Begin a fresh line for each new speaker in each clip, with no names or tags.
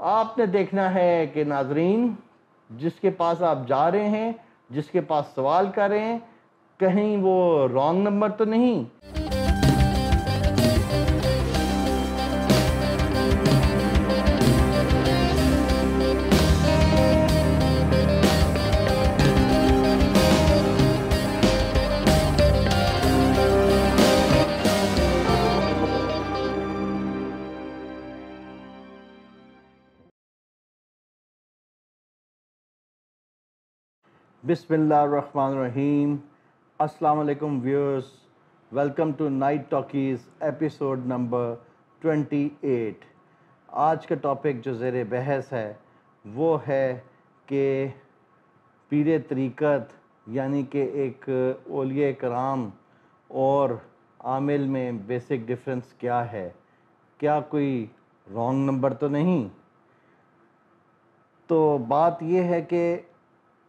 آپ نے دیکھنا ہے کہ ناظرین جس کے پاس آپ جا رہے ہیں، جس کے پاس سوال کر رہے ہیں، کہیں وہ رانگ نمبر تو نہیں۔ بسم اللہ الرحمن الرحیم۔ السلام علیکم viewers, welcome two night talkies episode number 28۔ آج کا ٹاپک جو زیر بحث ہے وہ ہے کہ پیر طریقت یعنی کہ ایک اولیاء کرام اور عامل میں بیسک ڈفرنس کیا ہے، کیا کوئی رانگ نمبر تو نہیں۔ تو بات یہ ہے کہ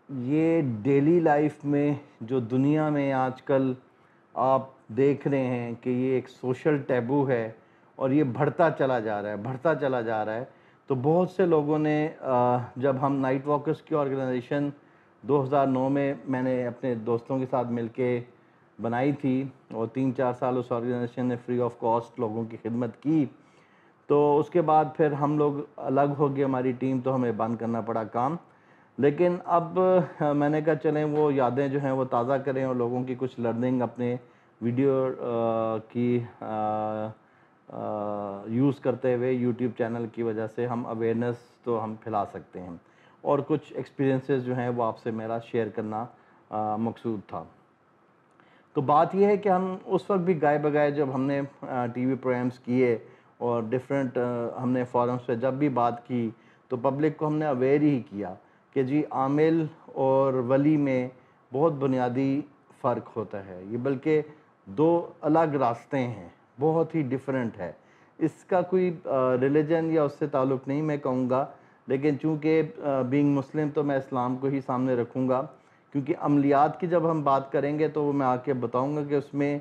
یہ ڈیلی لائف میں جو دنیا میں آج کل آپ دیکھ رہے ہیں کہ یہ ایک سوشل ٹیبو ہے اور یہ بڑھتا چلا جا رہا ہے تو بہت سے لوگوں نے جب ہم نائٹ واکرز کی آرگنائزیشن 2009 میں نے اپنے دوستوں کے ساتھ مل کے بنائی تھی اور 3-4 سال اس آرگنائزیشن نے فری آف کاسٹ لوگوں کی خدمت کی، تو اس کے بعد پھر ہم لوگ الگ ہو گئے، ہماری ٹیم، تو ہمیں بند کرنا پڑا کام۔ لیکن اب میں نے کہا چلیں وہ یادیں جو ہیں وہ تازہ کریں اور لوگوں کی کچھ لرننگ اپنے ویڈیو کی یوز کرتے ہوئے یوٹیوب چینل کی وجہ سے ہم اویئرنیس تو ہم پھیلا سکتے ہیں، اور کچھ ایکسپیرینسز جو ہیں وہ آپ سے میرا شیئر کرنا مقصود تھا۔ تو بات یہ ہے کہ ہم اس وقت بھی گائے بگائے جب ہم نے ٹی وی پروگرامز کیے اور ڈیفرنٹ ہم نے فورمز پہ جب بھی بات کی تو پبلک کو ہم نے اویئر ہی کیا کہ جی عامل اور ولی میں بہت بنیادی فرق ہوتا ہے، یہ بلکہ دو الگ راستے ہیں، بہت ہی ڈیفرنٹ ہے۔ اس کا کوئی ریلیجن یا اس سے تعلق نہیں میں کہوں گا، لیکن چونکہ بینگ مسلم تو میں اسلام کو ہی سامنے رکھوں گا، کیونکہ عملیات کی جب ہم بات کریں گے تو وہ میں آ کے بتاؤں گا کہ اس میں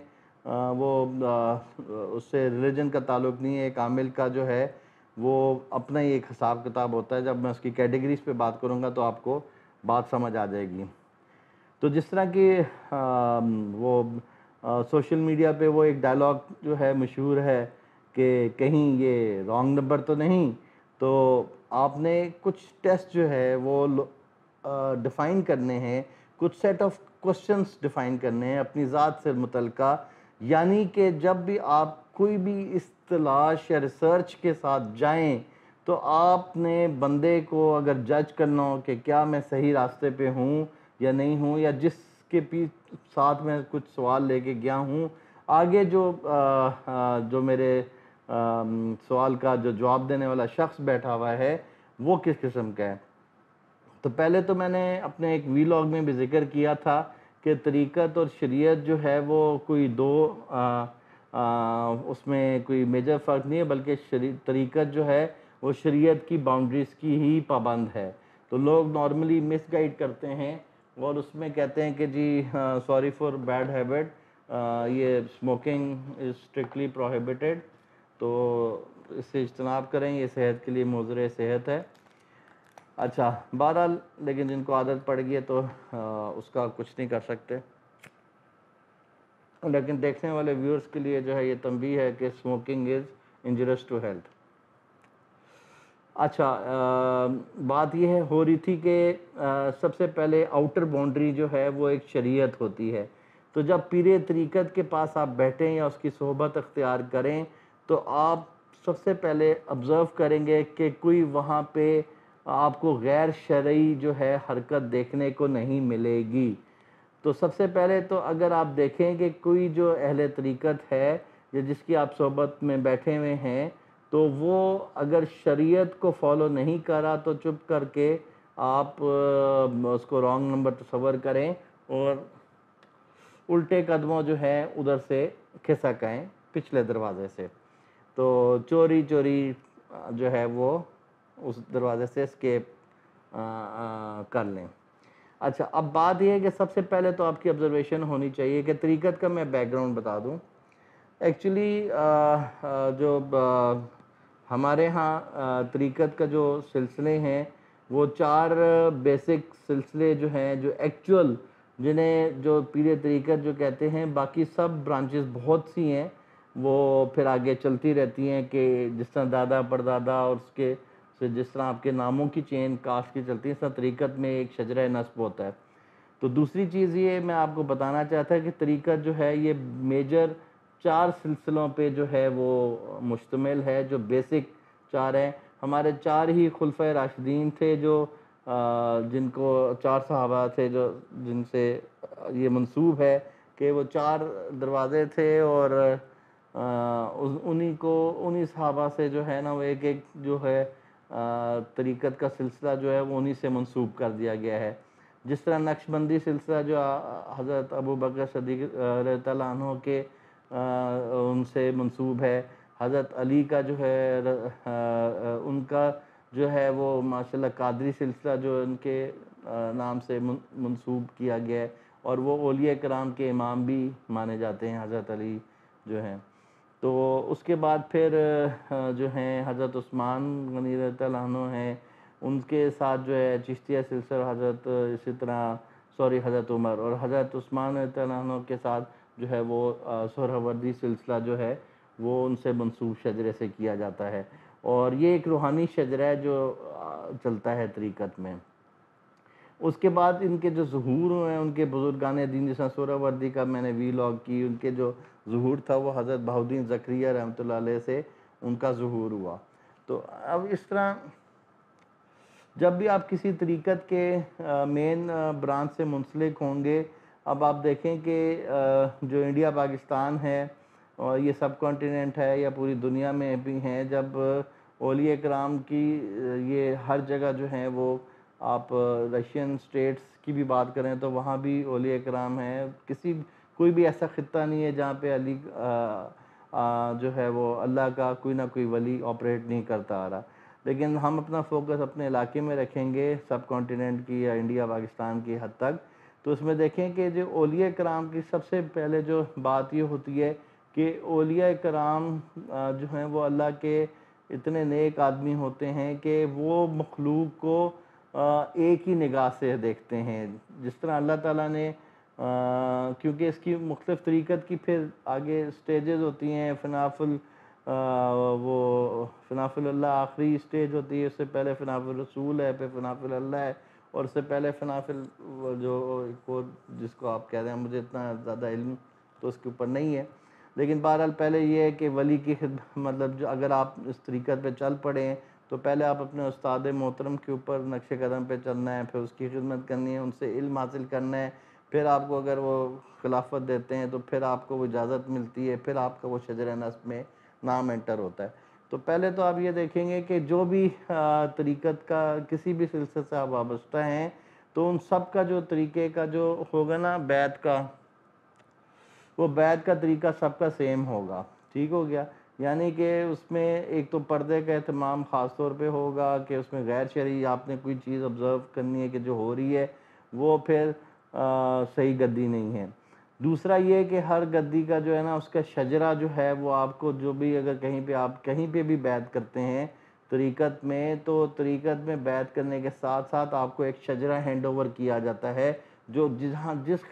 اس سے ریلیجن کا تعلق نہیں ہے۔ ایک عامل کا جو ہے وہ اپنا ہی ایک حساب کتاب ہوتا ہے، جب میں اس کی کیٹیگریز پہ بات کروں گا تو آپ کو بات سمجھ آ جائے گی۔ تو جس طرح کہ وہ سوشل میڈیا پہ وہ ایک ڈائلاگ جو ہے مشہور ہے کہ کہیں یہ رانگ نمبر تو نہیں، تو آپ نے کچھ ٹیسٹ جو ہے وہ ڈیفائن کرنے ہیں، کچھ سیٹ آف کوسچنس ڈیفائن کرنے ہیں اپنی ذات سے متعلقہ، یعنی کہ جب بھی آپ کوئی بھی اس تلاش یا ریسرچ کے ساتھ جائیں تو آپ نے بندے کو اگر جج کرنا ہو کہ کیا میں صحیح راستے پہ ہوں یا نہیں ہوں، یا جس کے ساتھ میں کچھ سوال لے کے گیا ہوں، آگے جو میرے سوال کا جو جواب دینے والا شخص بیٹھا ہوا ہے وہ کس قسم کا ہے۔ تو پہلے تو میں نے اپنے ایک ویلاگ میں بھی ذکر کیا تھا کہ طریقت اور شریعت جو ہے وہ کوئی دو اس میں کوئی میجر فرق نہیں ہے، بلکہ طریقت جو ہے وہ شریعت کی باؤنڈریز کی ہی پابند ہے۔ تو لوگ نارملی مس گائیڈ کرتے ہیں اور اس میں کہتے ہیں کہ جی سوری فار بیڈ ہیبٹ، یہ اسموکنگ از اسٹرکٹلی پروہیبٹڈ، تو اس سے اجتناب کریں، یہ صحت کے لیے مضر صحت ہے۔ اچھا بہرحال، لیکن جن کو عادت پڑ گئی ہے تو اس کا کچھ نہیں کر سکتے، لیکن دیکھنے والے ویورز کے لیے جو ہے یہ تنبیہ ہے کہ اسموکنگ از انجریس ٹو ہیلتھ۔ اچھا بات یہ ہو رہی تھی کہ سب سے پہلے آؤٹر باؤنڈری جو ہے وہ ایک شریعت ہوتی ہے، تو جب پیر طریقت کے پاس آپ بیٹھیں یا اس کی صحبت اختیار کریں تو آپ سب سے پہلے آبزرو کریں گے کہ کوئی وہاں پہ آپ کو غیر شرعی جو ہے حرکت دیکھنے کو نہیں ملے گی۔ تو سب سے پہلے تو اگر آپ دیکھیں کہ کوئی جو اہل طریقت ہے یا جس کی آپ صحبت میں بیٹھے ہوئے ہیں، تو وہ اگر شریعت کو فالو نہیں کرا تو چپ کر کے آپ اس کو رانگ نمبر تصور کریں اور الٹے قدموں جو ہے ادھر سے کھسک آئیں پچھلے دروازے سے، تو چوری جو ہے وہ اس دروازے سے اسکیپ کر لیں۔ اچھا اب بات یہ ہے کہ سب سے پہلے تو آپ کی آبزرویشن ہونی چاہیے کہ طریقت کا میں بیک گراؤنڈ بتا دوں۔ ایکچولی جو ہمارے ہاں طریقت کا جو سلسلے ہیں وہ 4 بیسک سلسلے جو ہیں، جو ایکچول جنہیں جو پیر طریقت جو کہتے ہیں، باقی سب برانچز بہت سی ہیں، وہ پھر آگے چلتی رہتی ہیں کہ جس طرح دادا پردادا اور اس کے سے جس طرح آپ کے ناموں کی چین کاسٹ کی چلتی ہے، اس طرح طریقت میں ایک شجرہ نسب ہوتا ہے۔ تو دوسری چیز یہ میں آپ کو بتانا چاہتا ہے کہ طریقت جو ہے یہ میجر 4 سلسلوں پہ جو ہے وہ مشتمل ہے، جو بیسک 4 ہیں۔ ہمارے 4 ہی خلفۂ راشدین تھے، جو جن کو 4 صحابہ تھے جو جن سے یہ منسوب ہے کہ وہ 4 دروازے تھے، اور انہی صحابہ سے جو ہے نا وہ ایک ایک جو ہے طریقت کا سلسلہ جو ہے وہ انہی سے منسوب کر دیا گیا ہے۔ جس طرح نقشبندی سلسلہ جو حضرت ابو بکر صدیق رضی اللہ عنہ کے ان سے منسوب ہے، حضرت علی کا جو ہے ان کا جو ہے وہ ماشاءاللہ قادری سلسلہ جو ان کے نام سے منسوب کیا گیا ہے، اور وہ اولیاء کرام کے امام بھی مانے جاتے ہیں حضرت علی جو ہیں۔ تو اس کے بعد پھر جو ہیں حضرت عثمان غنی رضی اللہ عنہ ہیں، ان کے ساتھ جو ہے چشتیہ سلسلہ حضرت اسی طرح حضرت عمر، اور حضرت عثمان رضی اللہ عنہ کے ساتھ جو ہے وہ سہروردی سلسلہ جو ہے وہ ان سے منسوب شجرے سے کیا جاتا ہے، اور یہ ایک روحانی شجرہ ہے جو چلتا ہے طریقت میں۔ اس کے بعد ان کے جو ظہور ہیں ان کے بزرگان دین، جیسا سہروردی کا میں نے ویلاگ کی، ان کے جو ظہور تھا وہ حضرت بہاؤالدین زکریا رحمۃ اللہ علیہ سے ان کا ظہور ہوا۔ تو اب اس طرح جب بھی آپ کسی طریقت کے مین برانچ سے منسلک ہوں گے، اب آپ دیکھیں کہ جو انڈیا پاکستان ہے اور یہ سب کانٹیننٹ ہے یا پوری دنیا میں بھی ہیں، جب اولیاء کرام کی یہ ہر جگہ جو ہیں وہ آپ رشین سٹیٹس کی بھی بات کریں تو وہاں بھی اولیاء کرام ہیں، کوئی بھی ایسا خطہ نہیں ہے جہاں پہ علی جو ہے وہ اللہ کا کوئی نہ کوئی ولی آپریٹ نہیں کرتا آ رہا۔ لیکن ہم اپنا فوکس اپنے علاقے میں رکھیں گے، سب کانٹیننٹ کی یا انڈیا پاکستان کی حد تک، تو اس میں دیکھیں کہ جو اولیاء کرام کی سب سے پہلے جو بات یہ ہوتی ہے کہ اولیاء کرام جو ہیں وہ اللہ کے اتنے نیک آدمی ہوتے ہیں کہ وہ مخلوق کو ایک ہی نگاہ سے دیکھتے ہیں۔ جس طرح اللہ تعالیٰ نے کیونکہ اس کی مختلف طریقت کی پھر آگے سٹیجز ہوتی ہیں، فناف اللہ آخری سٹیج ہوتی ہے، اس سے پہلے فناف الرسول ہے، پھر فناف اللہ ہے، اور اس سے پہلے فناف جس کو آپ کہہ رہے ہیں، مجھے اتنا زیادہ علم تو اس کے اوپر نہیں ہے، لیکن بہرحال پہلے یہ ہے کہ ولی کی خدمت، مطلب جو اگر آپ اس طریقت پہ چل پڑیں تو پہلے آپ اپنے استاد محترم کے اوپر نقش قدم پہ چلنا ہے، پھر اس کی خدمت کرنی ہے، ان سے علم حاصل کرنا ہے، پھر آپ کو اگر وہ خلافت دیتے ہیں تو پھر آپ کو وہ اجازت ملتی ہے، پھر آپ کا وہ شجرہ نسب میں نام انٹر ہوتا ہے۔ تو پہلے تو آپ یہ دیکھیں گے کہ جو بھی طریقت کا کسی بھی سلسلے سے آپ وابستہ ہیں تو ان سب کا جو طریقے کا جو ہوگا نا بیعت کا، وہ بیعت کا طریقہ سب کا سیم ہوگا، ٹھیک ہو گیا؟ یعنی کہ اس میں ایک تو پردے کا اہتمام خاص طور پہ ہوگا کہ اس میں غیر شرعی آپ نے کوئی چیز آبزرو کرنی ہے کہ جو ہو رہی ہے وہ پھر صحیح گدی نہیں ہے۔ دوسرا یہ کہ ہر گدی کا جو ہے نا اس کا شجرہ جو ہے وہ آپ کو جو بھی اگر آپ کہیں پہ بھی بیعت کرتے ہیں طریقت میں، تو طریقت میں بیعت کرنے کے ساتھ ساتھ آپ کو ایک شجرہ ہینڈ اوور کیا جاتا ہے، جو جس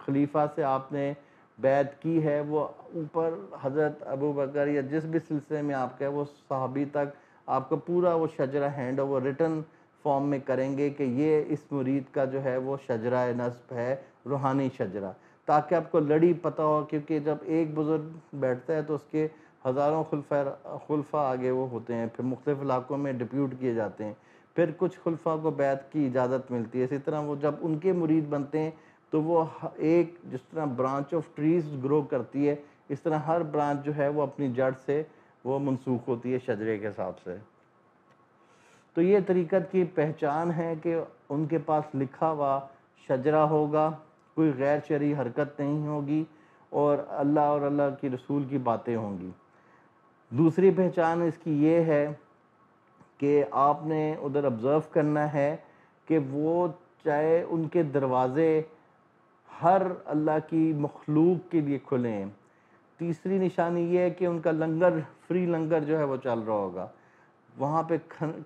خلیفہ سے آپ نے بیعت کی ہے وہ اوپر حضرت ابو بکر یا جس بھی سلسلے میں آپ کا ہے وہ صحابی تک آپ کو پورا وہ شجرہ ہینڈ اوور ریٹن فارم میں کریں گے کہ یہ اس مرید کا جو ہے وہ شجرہ نسب ہے، روحانی شجرہ، تاکہ آپ کو لڑی پتہ ہو، کیونکہ جب ایک بزرگ بیٹھتا ہے تو اس کے ہزاروں خلفاء آگے وہ ہوتے ہیں، پھر مختلف علاقوں میں ڈپیوٹ کیے جاتے ہیں، پھر کچھ خلفاء کو بیعت کی اجازت ملتی ہے، اسی طرح وہ جب ان کے مرید بنتے ہیں تو وہ ایک جس طرح برانچ آف ٹریز گرو کرتی ہے، اس طرح ہر برانچ جو ہے وہ اپنی جڑ سے وہ منسوخ ہوتی ہے شجرے کے حساب سے۔ تو یہ طریقت کی پہچان ہے کہ ان کے پاس لکھا ہوا شجرہ ہوگا، کوئی غیر شرعی حرکت نہیں ہوگی، اور اللہ اور اللہ کی رسول کی باتیں ہوں گی۔ دوسری پہچان اس کی یہ ہے کہ آپ نے ادھر آبزرو کرنا ہے کہ وہ چاہے ان کے دروازے ہر اللہ کی مخلوق کے لیے کھلے ہیں۔ تیسری نشانی یہ ہے کہ ان کا لنگر، فری لنگر جو ہے وہ چل رہا ہوگا، وہاں پہ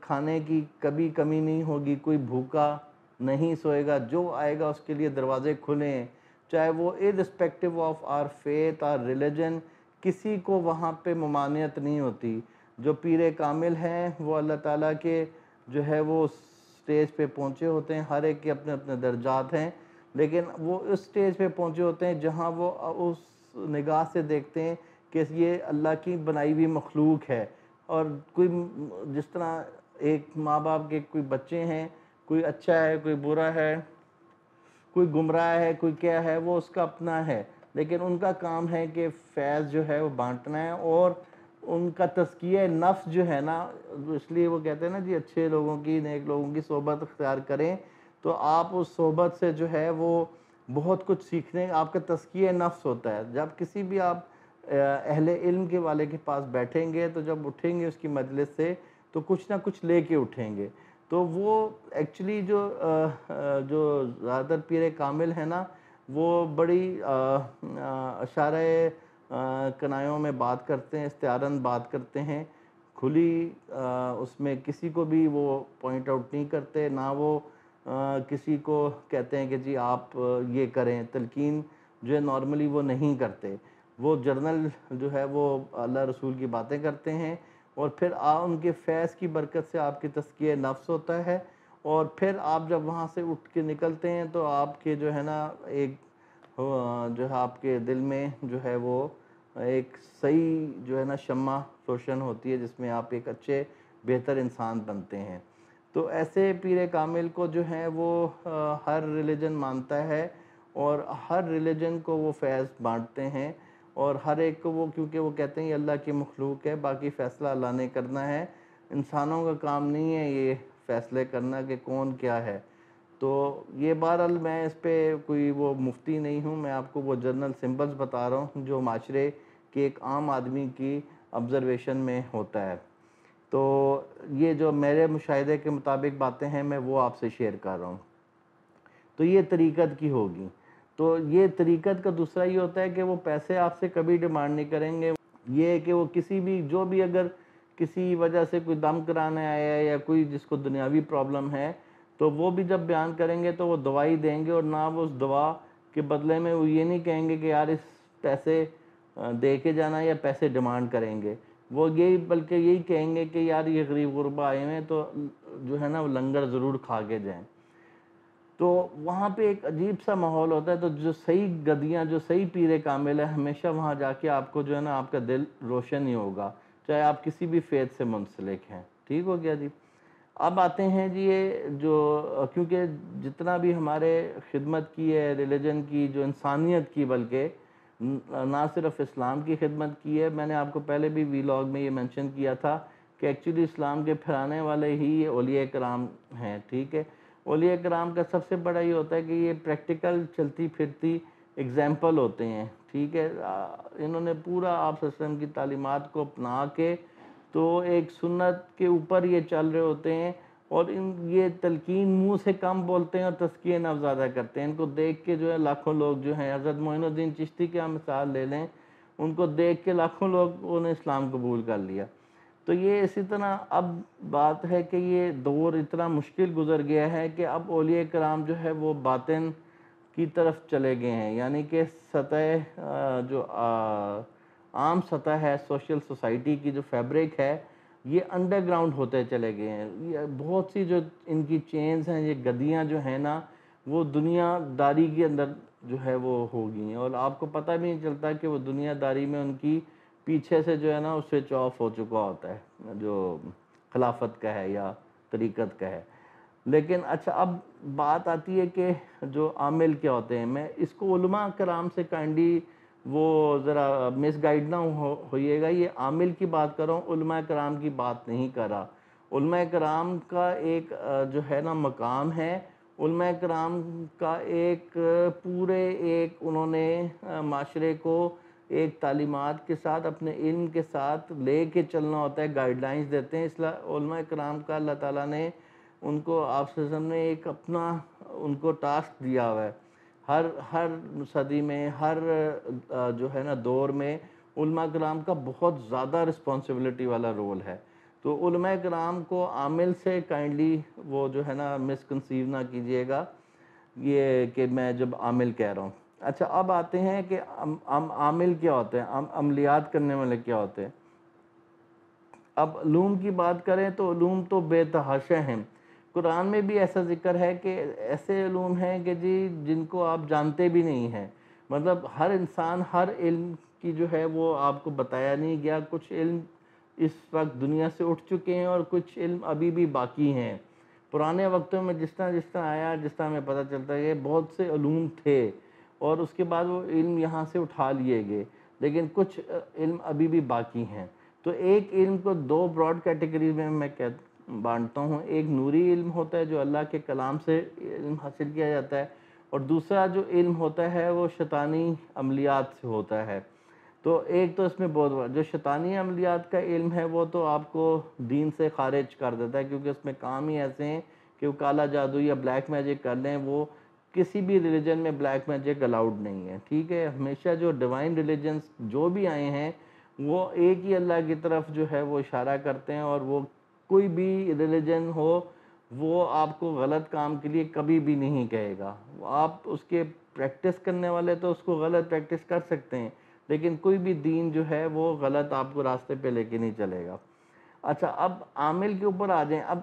کھانے کی کبھی کمی نہیں ہوگی، کوئی بھوکا نہیں سوئے گا، جو آئے گا اس کے لیے دروازے کھلے ہیں، چاہے وہ irrespective آف آر فیتھ اور ریلیجن، کسی کو وہاں پہ ممانعت نہیں ہوتی۔ جو پیر کامل ہیں وہ اللہ تعالیٰ کے جو ہے وہ سٹیج پہ پہنچے ہوتے ہیں، ہر ایک کے اپنے اپنے درجات ہیں، لیکن وہ اس سٹیج پہ پہنچے ہوتے ہیں جہاں وہ اس نگاہ سے دیکھتے ہیں کہ یہ اللہ کی بنائی ہوئی مخلوق ہے، اور کوئی جس طرح ایک ماں باپ کے کوئی بچے ہیں، کوئی اچھا ہے کوئی برا ہے، کوئی گمراہ ہے کوئی کیا ہے، وہ اس کا اپنا ہے، لیکن ان کا کام ہے کہ فیض جو ہے وہ بانٹنا ہے، اور ان کا تزکیہ نفس جو ہے نا، اس لیے وہ کہتے ہیں نا جی اچھے لوگوں کی، نیک لوگوں کی صحبت اختیار کریں، تو آپ اس صحبت سے جو ہے وہ بہت کچھ سیکھنے، آپ کا تزکیہ نفس ہوتا ہے۔ جب کسی بھی آپ اہل علم کے والے کے پاس بیٹھیں گے تو جب اٹھیں گے اس کی مجلس سے تو کچھ نہ کچھ لے کے اٹھیں گے، تو وہ ایکچولی جو زیادہ تر پیر کامل ہے نا، وہ بڑی اشارہ کنایوں میں بات کرتے ہیں، استعارن بات کرتے ہیں، کھلی اس میں کسی کو بھی وہ پوائنٹ آؤٹ نہیں کرتے، نہ وہ کسی کو کہتے ہیں کہ جی آپ یہ کریں، تلقین جو ہے نارملی وہ نہیں کرتے، وہ جرنل جو ہے وہ اللہ رسول کی باتیں کرتے ہیں، اور پھر ان کے فیض کی برکت سے آپ کی تزکیہ نفس ہوتا ہے، اور پھر آپ جب وہاں سے اٹھ کے نکلتے ہیں تو آپ کے جو ہے نا ایک جو ہے آپ کے دل میں جو ہے وہ ایک صحیح جو ہے نا شمع روشن ہوتی ہے، جس میں آپ ایک اچھے بہتر انسان بنتے ہیں۔ تو ایسے پیر کامل کو جو ہے وہ ہر ریلیجن مانتا ہے، اور ہر ریلیجن کو وہ فیض بانٹتے ہیں، اور ہر ایک کو وہ، کیونکہ وہ کہتے ہیں یہ اللہ کی مخلوق ہے، باقی فیصلہ اللہ نے کرنا ہے، انسانوں کا کام نہیں ہے یہ فیصلے کرنا کہ کون کیا ہے۔ تو یہ بہرحال میں اس پہ کوئی وہ مفتی نہیں ہوں، میں آپ کو وہ جنرل سمبلز بتا رہا ہوں جو معاشرے کے ایک عام آدمی کی آبزرویشن میں ہوتا ہے۔ تو یہ جو میرے مشاہدے کے مطابق باتیں ہیں میں وہ آپ سے شیئر کر رہا ہوں۔ تو یہ طریقت کی ہوگی۔ تو یہ طریقت کا دوسرا یہ ہوتا ہے کہ وہ پیسے آپ سے کبھی ڈیمانڈ نہیں کریں گے، یہ ہے کہ وہ کسی بھی جو بھی اگر کسی وجہ سے کوئی دم کرانے آیا ہے یا کوئی جس کو دنیاوی پرابلم ہے تو وہ بھی جب بیان کریں گے تو وہ دوائی دیں گے، اور نہ وہ اس دوا کے بدلے میں وہ یہ نہیں کہیں گے کہ یار اس پیسے دے کے جانا یا پیسے ڈیمانڈ کریں گے، وہ یہی بلکہ یہی کہیں گے کہ یار یہ غریب غربا آئے ہیں تو جو ہے نا وہ لنگر ضرور کھا کے جائیں۔ تو وہاں پہ ایک عجیب سا ماحول ہوتا ہے، تو جو صحیح گدیاں جو صحیح پیر کامل ہے ہمیشہ وہاں جا کے آپ کو جو ہے نا آپ کا دل روشن ہی ہوگا، چاہے آپ کسی بھی فیتھ سے منسلک ہیں۔ ٹھیک ہو گیا جی۔ اب آتے ہیں جی یہ جو کیونکہ جتنا بھی ہمارے خدمت کی ہے ریلیجن کی، جو انسانیت کی، بلکہ نہ صرف اسلام کی خدمت کی ہے، میں نے آپ کو پہلے بھی ویلاگ میں یہ منشن کیا تھا کہ ایکچولی اسلام کے پھیلانے والے ہی یہ اولیاء کرام ہیں۔ ٹھیک ہے، اولیاء کرام کا سب سے بڑا یہ ہوتا ہے کہ یہ پریکٹیکل چلتی پھرتی اگزامپل ہوتے ہیں۔ ٹھیک ہے، انہوں نے پورا آپ صلی اللہ علیہ وسلم کی تعلیمات کو اپنا کے تو ایک سنت کے اوپر یہ چل رہے ہوتے ہیں، اور یہ تلقین منہ سے کم بولتے ہیں اور تزکیہ نفس زیادہ کرتے ہیں۔ ان کو دیکھ کے جو ہے لاکھوں لوگ جو ہیں، حضرت معین الدین چشتی کی مثال لے لیں، ان کو دیکھ کے لاکھوں لوگوں نے اسلام قبول کر لیا۔ تو یہ اسی طرح اب بات ہے کہ یہ دور اتنا مشکل گزر گیا ہے کہ اب اولیاء کرام جو ہے وہ باطن کی طرف چلے گئے ہیں، یعنی کہ سطح جو عام سطح ہے سوشل سوسائٹی کی جو فیبرک ہے یہ انڈر گراؤنڈ ہوتے چلے گئے ہیں۔ یہ بہت سی جو ان کی چینز ہیں، یہ گدیاں جو ہیں نا، وہ دنیا داری کے اندر جو ہے وہ ہو گئی ہیں، اور آپ کو پتہ بھی نہیں چلتا کہ وہ دنیا داری میں ان کی پیچھے سے جو ہے نا سوئچ آف ہو چکا ہوتا ہے، جو خلافت کا ہے یا طریقت کا ہے۔ لیکن اچھا اب بات آتی ہے کہ جو عامل کیا ہوتے ہیں، میں اس کو علماء کرام سے کائنڈلی وہ ذرا مس گائیڈ نہ ہوئیے گا، یہ عامل کی بات کر رہا ہوں، علماء کرام کی بات نہیں کر رہا۔ علماء کرام کا ایک جو ہے نا مقام ہے، علماء کرام کا ایک پورے ایک انہوں نے معاشرے کو ایک تعلیمات کے ساتھ اپنے علم کے ساتھ لے کے چلنا ہوتا ہے، گائیڈ لائنز دیتے ہیں، اس لیے علماء کرام کا اللہ تعالیٰ نے ان کو آپ صلی اللہ علیہ وسلم نے ایک اپنا ان کو ٹاسک دیا ہوا ہے۔ ہر صدی میں، ہر جو ہے نا دور میں علماء کرام کا بہت زیادہ رسپانسبلٹی والا رول ہے۔ تو تو علماء کرام کو عامل سے کائنڈلی وہ جو ہے نا مسکنسیو نہ کیجئے گا یہ کہ میں جب عامل کہہ رہا ہوں. اچھا اب آتے ہیں کہ عامل کیا ہوتے ہیں, عملیات کرنے والے کیا ہوتے ہیں. اب علوم کی بات کریں تو علوم تو بے تحاشا ہیں. قرآن میں بھی ایسا ذکر ہے کہ ایسے علوم ہیں کہ جی جن کو آپ جانتے بھی نہیں ہیں. مطلب ہر انسان ہر علم کی جو ہے وہ آپ کو بتایا نہیں گیا. کچھ علم اس وقت دنیا سے اٹھ چکے ہیں اور کچھ علم ابھی بھی باقی ہیں. پرانے وقتوں میں جس طرح آیا, جس طرح ہمیں پتہ چلتا ہے کہ بہت سے علوم تھے اور اس کے بعد وہ علم یہاں سے اٹھا لیے گئے, لیکن کچھ علم ابھی بھی باقی ہیں. تو ایک علم کو دو براڈ کیٹیگریز میں بانٹتا ہوں. ایک نوری علم ہوتا ہے جو اللہ کے کلام سے علم حاصل کیا جاتا ہے, اور دوسرا جو علم ہوتا ہے وہ شیطانی عملیات سے ہوتا ہے. تو ایک تو اس میں بہت بڑا جو شیطانی عملیات کا علم ہے وہ تو آپ کو دین سے خارج کر دیتا ہے, کیونکہ اس میں کام ہی ایسے ہیں کہ وہ کالا جادو یا بلیک میجک کر لیں. وہ کسی بھی ریلیجن میں بلیک میجک الاؤڈ نہیں ہے, ٹھیک ہے. ہمیشہ جو ڈیوائن ریلیجنز جو بھی آئے ہیں وہ ایک ہی اللہ کی طرف جو ہے وہ اشارہ کرتے ہیں, اور وہ کوئی بھی ریلیجن ہو وہ آپ کو غلط کام کے لیے کبھی بھی نہیں کہے گا. آپ اس کے پریکٹس کرنے والے تو اس کو غلط پریکٹس کر سکتے ہیں, لیکن کوئی بھی دین جو ہے وہ غلط آپ کو راستے پہ لے کے نہیں چلے گا. اچھا اب عامل کے اوپر آ جائیں. اب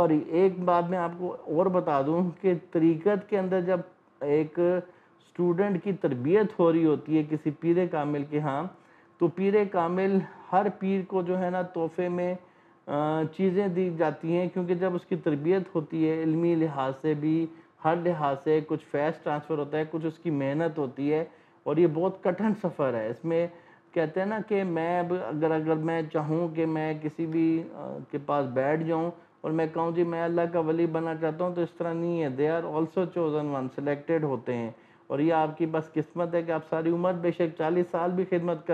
ایک بات میں آپ کو اور بتا دوں کہ طریقت کے اندر جب ایک اسٹوڈنٹ کی تربیت ہو رہی ہوتی ہے کسی پیر کامل کے ہاں, تو پیر کامل ہر پیر کو جو ہے نا تحفے میں چیزیں دی جاتی ہیں, کیونکہ جب اس کی تربیت ہوتی ہے علمی لحاظ سے بھی ہر لحاظ سے کچھ فیض ٹرانسفر ہوتا ہے, کچھ اس کی محنت ہوتی ہے, اور یہ بہت کٹھن سفر ہے. اس میں کہتے ہیں نا کہ میں اب اگر میں چاہوں کہ میں کسی بھی کے پاس بیٹھ جاؤں اور میں کہوں جی میں اللہ کا ولی بننا چاہتا ہوں, تو اس طرح نہیں ہے. They are also chosen one, selected ہوتے ہیں, اور یہ آپ کی بس قسمت ہے کہ آپ ساری عمر بے شک 40 سال بھی خدمت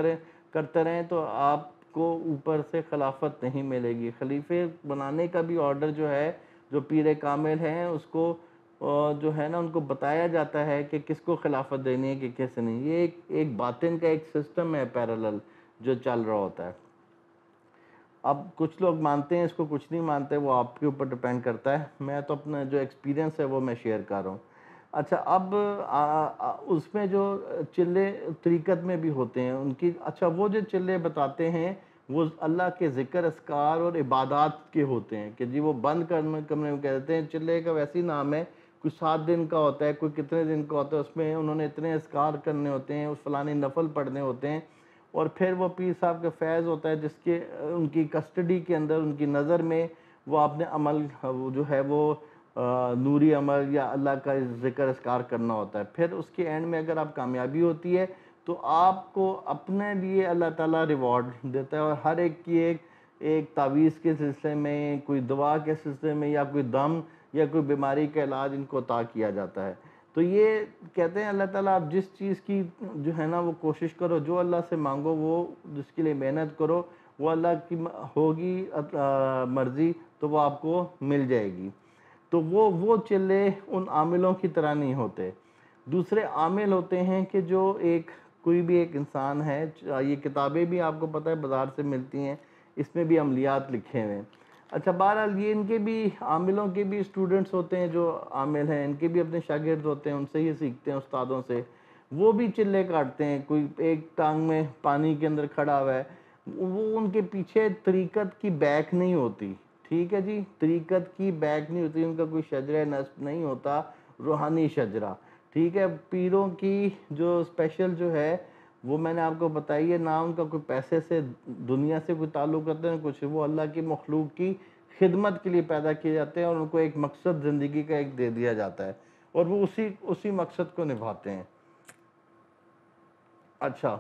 کرتے رہیں تو آپ کو اوپر سے خلافت نہیں ملے گی. خلیفے بنانے کا بھی آرڈر جو ہے جو پیر کامل ہیں اس کو جو ہے نا ان کو بتایا جاتا ہے کہ کس کو خلافت دینی ہے کہ کس نہیں. یہ ایک باطن کا ایک سسٹم ہے پیرالل جو چل رہا ہوتا ہے. اب کچھ لوگ مانتے ہیں اس کو, کچھ نہیں مانتے, وہ آپ کے اوپر ڈیپینڈ کرتا ہے. میں تو اپنا جو ایکسپیرینس ہے وہ میں شیئر کر رہا ہوں. اچھا اب اس میں جو چلے طریقت میں بھی ہوتے ہیں ان کی, اچھا وہ جو چلے بتاتے ہیں وہ اللہ کے ذکر اذکار اور عبادات کے ہوتے ہیں کہ جی وہ بند کرنے میں کہتے ہیں. چلے کا ویسی نام ہے, کوئی 7 دن کا ہوتا ہے, کوئی کتنے دن کا ہوتا ہے, اس میں انہوں نے اتنے اذکار کرنے ہوتے ہیں, اس فلانی نفل پڑھنے ہوتے ہیں, اور پھر وہ پیر صاحب کا فیض ہوتا ہے جس کے ان کی کسٹڈی کے اندر ان کی نظر میں وہ اپنے عمل جو ہے وہ نوری عمل یا اللہ کا ذکر اذکار کرنا ہوتا ہے. پھر اس کے اینڈ میں اگر آپ کامیابی ہوتی ہے تو آپ کو اپنے لیے اللہ تعالیٰ ریوارڈ دیتا ہے, اور ہر ایک کی ایک تعویذ کے سلسلے میں, کوئی دعا کے سلسلے میں, یا کوئی دم یا کوئی بیماری کا علاج ان کو عطا کیا جاتا ہے. تو یہ کہتے ہیں اللہ تعالیٰ آپ جس چیز کی جو ہے نا وہ کوشش کرو, جو اللہ سے مانگو, وہ جس کے لیے محنت کرو, وہ اللہ کی ہوگی مرضی تو وہ آپ کو مل جائے گی. تو وہ چلے ان عاملوں کی طرح نہیں ہوتے. دوسرے عامل ہوتے ہیں کہ جو کوئی بھی ایک انسان ہے, یہ کتابیں بھی آپ کو پتہ ہے بازار سے ملتی ہیں, اس میں بھی عملیات لکھے ہوئے ہیں. اچھا بہرحال یہ ان کے بھی عاملوں کے بھی اسٹوڈنٹس ہوتے ہیں جو عامل ہیں, ان کے بھی اپنے شاگرد ہوتے ہیں, ان سے ہی سیکھتے ہیں استادوں سے. وہ بھی چلے کاٹتے ہیں, کوئی ایک ٹانگ میں پانی کے اندر کھڑا ہوا ہے, وہ ان کے پیچھے طریقت کی بیک نہیں ہوتی, ٹھیک ہے جی, طریقت کی بیک نہیں ہوتی, ان کا کوئی شجرہ نصب نہیں ہوتا, روحانی شجرہ, ٹھیک ہے. پیروں کی جو اسپیشل جو ہے وہ میں نے آپ کو بتائی ہے, نہ ان کا کوئی پیسے سے دنیا سے کوئی تعلق رکھتے ہیں کچھ, وہ اللہ کی مخلوق کی خدمت کے لیے پیدا کیے جاتے ہیں, اور ان کو ایک مقصد زندگی کا ایک دے دیا جاتا ہے, اور وہ اسی مقصد کو نبھاتے ہیں. اچھا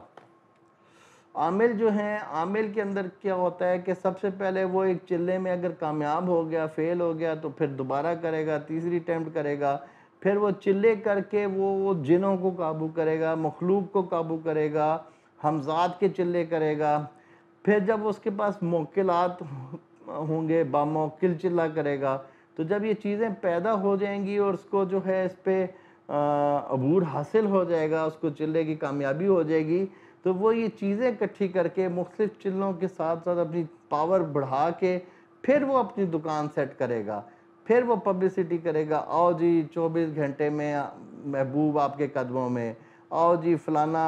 عامل جو ہیں, عامل کے اندر کیا ہوتا ہے کہ سب سے پہلے وہ ایک چلے میں اگر کامیاب ہو گیا, فیل ہو گیا, تو پھر دوبارہ کرے گا, تیسری اٹیمپٹ کرے گا, پھر وہ چلے کر کے وہ جنوں کو قابو کرے گا, مخلوق کو قابو کرے گا, حمزات کے چلے کرے گا. پھر جب اس کے پاس موکلات ہوں گے, باموکل چلہ کرے گا. تو جب یہ چیزیں پیدا ہو جائیں گی اور اس کو جو ہے اس پہ عبور حاصل ہو جائے گا, اس کو چلے کی کامیابی ہو جائے گی, تو تو وہ یہ چیزیں اکٹھی کر کے مختلف چلوں کے ساتھ ساتھ اپنی پاور بڑھا کے پھر وہ اپنی دکان سیٹ کرے گا، پھر وہ پبلسٹی کرے گا، آؤ جی 24 گھنٹے میں محبوب آپ کے قدموں میں، آؤ جی فلانا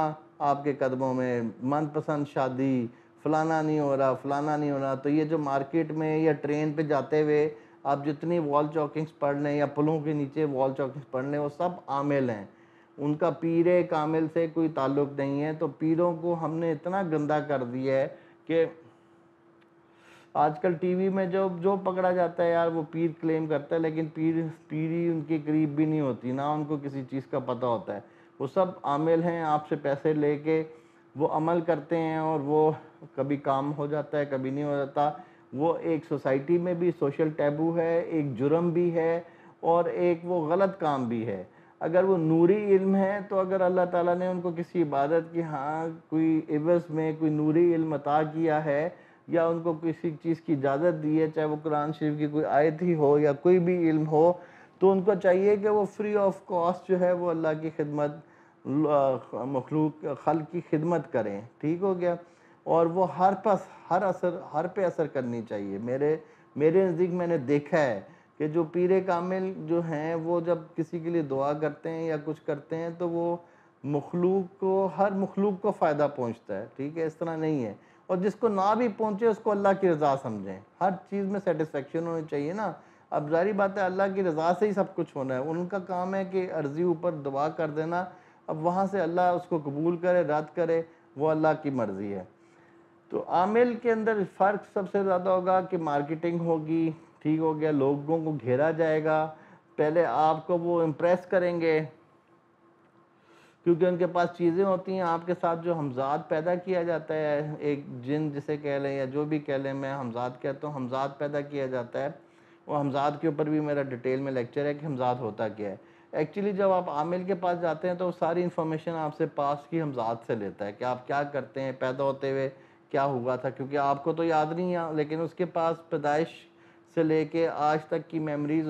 آپ کے قدموں میں، من پسند شادی، فلانا نہیں ہو رہا، فلانا نہیں ہو رہا۔ تو یہ جو مارکیٹ میں یا ٹرین پہ جاتے ہوئے آپ جتنی وال چاکنگز پڑھ لیں یا پلوں کے نیچے وال چاکنگز پڑھ لیں، وہ سب عامل ہیں، ان کا پیر کامل سے کوئی تعلق نہیں ہے۔ تو پیروں کو ہم نے اتنا گندا کر دیا ہے کہ آج کل ٹی وی میں جو پکڑا جاتا ہے یار وہ پیر کلیم کرتا ہے، لیکن پیری ان کے قریب بھی نہیں ہوتی، نہ ان کو کسی چیز کا پتہ ہوتا ہے۔ وہ سب عامل ہیں، آپ سے پیسے لے کے وہ عمل کرتے ہیں، اور وہ کبھی کام ہو جاتا ہے کبھی نہیں ہو جاتا۔ وہ ایک سوسائٹی میں بھی سوشل ٹیبو ہے، ایک جرم بھی ہے، اور ایک وہ غلط کام بھی ہے۔ اگر وہ نوری علم ہے تو اگر اللہ تعالیٰ نے ان کو کسی عبادت کی کوئی عوض میں کوئی نوری علم عطا کیا ہے، یا ان کو کسی چیز کی اجازت دی ہے، چاہے وہ قرآن شریف کی کوئی آیت ہی ہو یا کوئی بھی علم ہو، تو ان کو چاہیے کہ وہ فری آف کاسٹ جو ہے وہ اللہ کی خدمت، مخلوق خلق کی خدمت کریں، ٹھیک ہو گیا۔ اور وہ ہر پہ اثر کرنی چاہیے۔ میرے نزدیک میں نے دیکھا ہے کہ جو پیر کامل جو ہیں وہ جب کسی کے لیے دعا کرتے ہیں یا کچھ کرتے ہیں تو وہ ہر مخلوق کو فائدہ پہنچتا ہے، ٹھیک ہے، اس طرح نہیں ہے۔ اور جس کو نہ بھی پہنچے اس کو اللہ کی رضا سمجھیں، ہر چیز میں سیٹسفیکشن ہونی چاہیے نا۔ اب ظاہری بات ہے اللہ کی رضا سے ہی سب کچھ ہونا ہے، ان کا کام ہے کہ عرضی اوپر دعا کر دینا، اب وہاں سے اللہ اس کو قبول کرے رد کرے وہ اللہ کی مرضی ہے۔ تو عامل کے اندر فرق سب سے زیادہ ہوگا کہ مارکیٹنگ ہوگی، ٹھیک ہو گیا، لوگوں کو گھیرا جائے گا، پہلے آپ کو وہ امپریس کریں گے کیونکہ ان کے پاس چیزیں ہوتی ہیں۔ آپ کے ساتھ جو حمزاد پیدا کیا جاتا ہے، ایک جن جسے کہہ لیں یا جو بھی کہہ لیں، میں حمزاد کہتا ہوں، حمزاد پیدا کیا جاتا ہے۔ وہ حمزاد کے اوپر بھی میرا ڈیٹیل میں لیکچر ہے کہ حمزاد ہوتا کیا ہے۔ ایکچولی جب آپ عامل کے پاس جاتے ہیں تو وہ ساری انفارمیشن آپ سے پاس کی حمزاد سے لیتا ہے کہ آپ کیا کرتے ہیں، پیدا ہوتے ہوئے کیا ہوا تھا، کیونکہ آپ کو تو یاد نہیں ہے، لیکن اس کے پاس پیدائش سے لے کے آج تک کی میموریز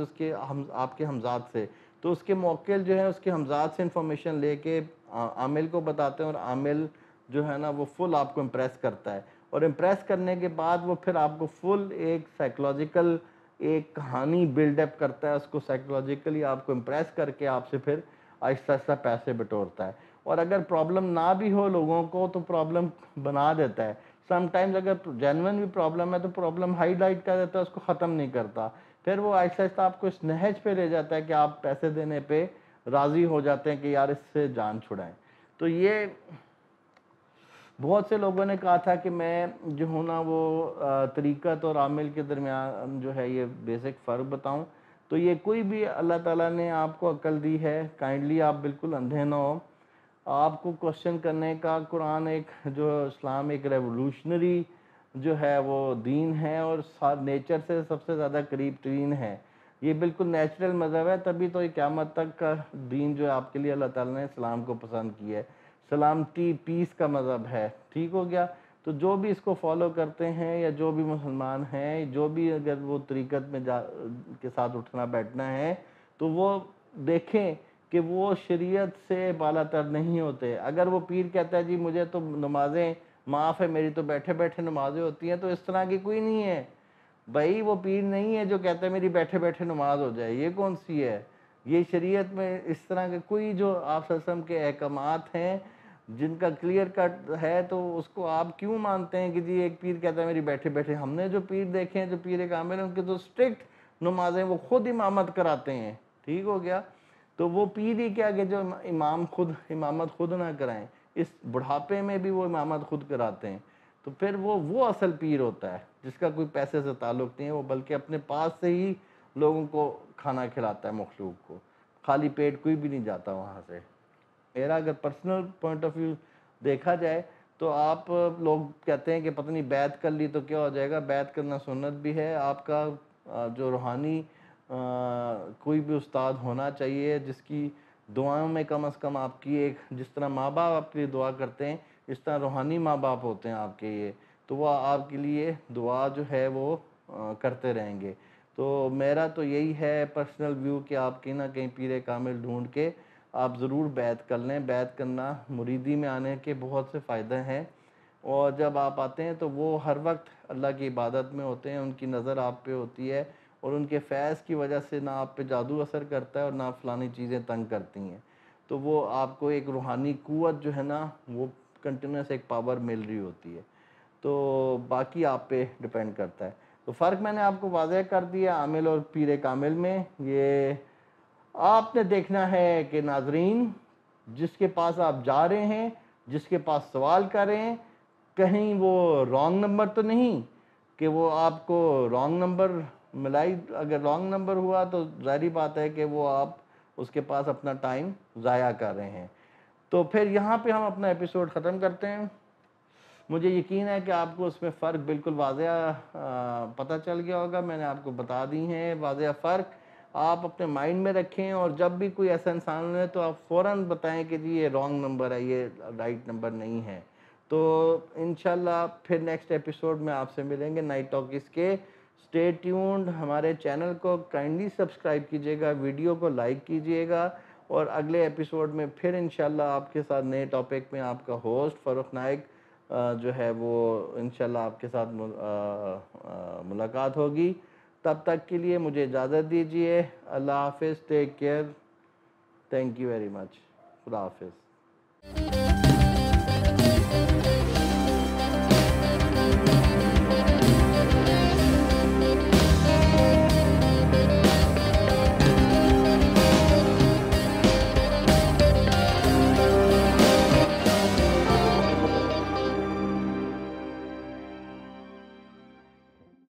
آپ کے حمزاد سے، تو اس کے موکل جو ہے اس کے حمزاد سے انفارمیشن لے کے عامل کو بتاتے ہیں، اور عامل جو ہے نا وہ فل آپ کو امپریس کرتا ہے، اور امپریس کرنے کے بعد وہ پھر آپ کو فل ایک سائیکلوجیکل ایک کہانی بلڈ اپ کرتا ہے، اس کو سائیکلوجیکلی آپ کو امپریس کر کے آپ سے پھر آہستہ آہستہ پیسے بٹورتا ہے۔ اور اگر پرابلم نہ بھی ہو لوگوں کو تو پرابلم بنا دیتا ہے۔ سم ٹائمز اگر جینوئن بھی پرابلم ہے تو پرابلم ہائی لائٹ کر دیتا ہے، اس کو ختم نہیں کرتا، پھر وہ آہستہ آہستہ آپ کو اس نہج پہ لے جاتا ہے کہ آپ پیسے دینے پہ راضی ہو جاتے ہیں کہ یار اس سے جان چھڑائیں۔ تو یہ بہت سے لوگوں نے کہا تھا کہ میں جو ہوں نا وہ طریقت اور عامل کے درمیان جو ہے یہ بیسک فرق بتاؤں، تو یہ کوئی بھی اللہ تعالیٰ نے آپ کو عقل دی ہے، کائنڈلی آپ بالکل اندھے نہ ہو، آپ کو کوشچن کرنے کا قرآن ایک جو اسلام ایک ریولوشنری جو ہے وہ دین ہے، اور نیچر سے سب سے زیادہ قریب ترین ہے، یہ بالکل نیچرل مذہب ہے، تبھی تو یہ قیامت تک کا دین جو ہے آپ کے لیے اللہ تعالیٰ نے اسلام کو پسند کیا ہے، سلامتی پیس کا مذہب ہے، ٹھیک ہو گیا۔ تو جو بھی اس کو فالو کرتے ہیں یا جو بھی مسلمان ہیں، جو بھی اگر وہ طریقت میں کے ساتھ اٹھنا بیٹھنا ہے تو وہ دیکھیں کہ وہ شریعت سے بالا تر نہیں ہوتے۔ اگر وہ پیر کہتا ہے جی مجھے تو نمازیں معاف ہے، میری تو بیٹھے بیٹھے نمازیں ہوتی ہیں، تو اس طرح کی کوئی نہیں ہے بھائی، وہ پیر نہیں ہے جو کہتا ہے میری بیٹھے بیٹھے نماز ہو جائے، یہ کون سی ہے؟ یہ شریعت میں اس طرح کے کوئی جو آپ صلی اللہ علیہ وسلم کے احکامات ہیں جن کا کلیئر کٹ ہے، تو اس کو آپ کیوں مانتے ہیں کہ جی ایک پیر کہتا ہے میری بیٹھے بیٹھے؟ ہم نے جو پیر دیکھے ہیں، جو پیر کامل ہیں، ان کے تو اسٹرکٹ نمازیں وہ خود امامت کراتے ہیں، ٹھیک ہو گیا۔ تو وہ پیر ہی کیا کہ جو امامت خود نہ کرائیں، اس بڑھاپے میں بھی وہ امامت خود کراتے ہیں، تو پھر وہ اصل پیر ہوتا ہے جس کا کوئی پیسے سے تعلق نہیں ہے، وہ بلکہ اپنے پاس سے ہی لوگوں کو کھانا کھلاتا ہے، مخلوق کو، خالی پیٹ کوئی بھی نہیں جاتا وہاں سے۔ میرا اگر پرسنل پوائنٹ آف ویو دیکھا جائے تو آپ لوگ کہتے ہیں کہ پتہ نہیں بیعت کر لی تو کیا ہو جائے گا، بیعت کرنا سنت بھی ہے، آپ کا جو روحانی کوئی بھی استاد ہونا چاہیے جس کی دعاؤں میں کم از کم آپ کی ایک، جس طرح ماں باپ آپ کے لیے دعا کرتے ہیں اس طرح روحانی ماں باپ ہوتے ہیں آپ کے، یہ تو وہ آپ کے لیے دعا جو ہے وہ کرتے رہیں گے۔ تو میرا تو یہی ہے پرسنل ویو کہ آپ کہیں نہ کہیں پیر کامل ڈھونڈ کے آپ ضرور بیعت کر لیں. بیعت کرنا مریدی میں آنے کے بہت سے فائدے ہیں, اور جب آپ آتے ہیں تو وہ ہر وقت اللہ کی عبادت میں ہوتے ہیں, ان کی نظر آپ پہ ہوتی ہے, اور ان کے فیض کی وجہ سے نہ آپ پہ جادو اثر کرتا ہے اور نہ فلانی چیزیں تنگ کرتی ہیں. تو وہ آپ کو ایک روحانی قوت جو ہے نا وہ کنٹینیوس ایک پاور مل رہی ہوتی ہے. تو باقی آپ پہ ڈیپینڈ کرتا ہے. تو فرق میں نے آپ کو واضح کر دیا عامل اور پیر کامل میں. یہ آپ نے دیکھنا ہے کہ ناظرین, جس کے پاس آپ جا رہے ہیں, جس کے پاس سوال کر رہے ہیں, کہیں وہ رانگ نمبر تو نہیں کہ وہ آپ کو رانگ نمبر ملائی. اگر رانگ نمبر ہوا تو ظاہری بات ہے کہ وہ آپ اس کے پاس اپنا ٹائم ضائع کر رہے ہیں. تو پھر یہاں پہ ہم اپنا ایپیسوڈ ختم کرتے ہیں. مجھے یقین ہے کہ آپ کو اس میں فرق بالکل واضح پتہ چل گیا ہوگا. میں نے آپ کو بتا دی ہیں واضح فرق. آپ اپنے مائنڈ میں رکھیں, اور جب بھی کوئی ایسا انسان ہے تو آپ فوراً بتائیں کہ جی یہ رانگ نمبر ہے, یہ رائٹ نمبر نہیں ہے. تو انشاءاللہ پھر نیکسٹ ایپیسوڈ میں آپ سے ملیں گے نائٹ ٹاکیز کے. Stay tuned. ہمارے چینل کو کائنڈلی سبسکرائب کیجیے گا, ویڈیو کو لائک کیجیے گا, اور اگلے ایپیسوڈ میں پھر انشاءاللہ آپ کے ساتھ نئے ٹاپک میں آپ کا ہوسٹ فاروق نائک جو ہے وہ انشاءاللہ آپ کے ساتھ ملاقات ہوگی. تب تک کے لیے مجھے اجازت دیجیے. اللہ حافظ. Take care. Thank you very much. خدا حافظ.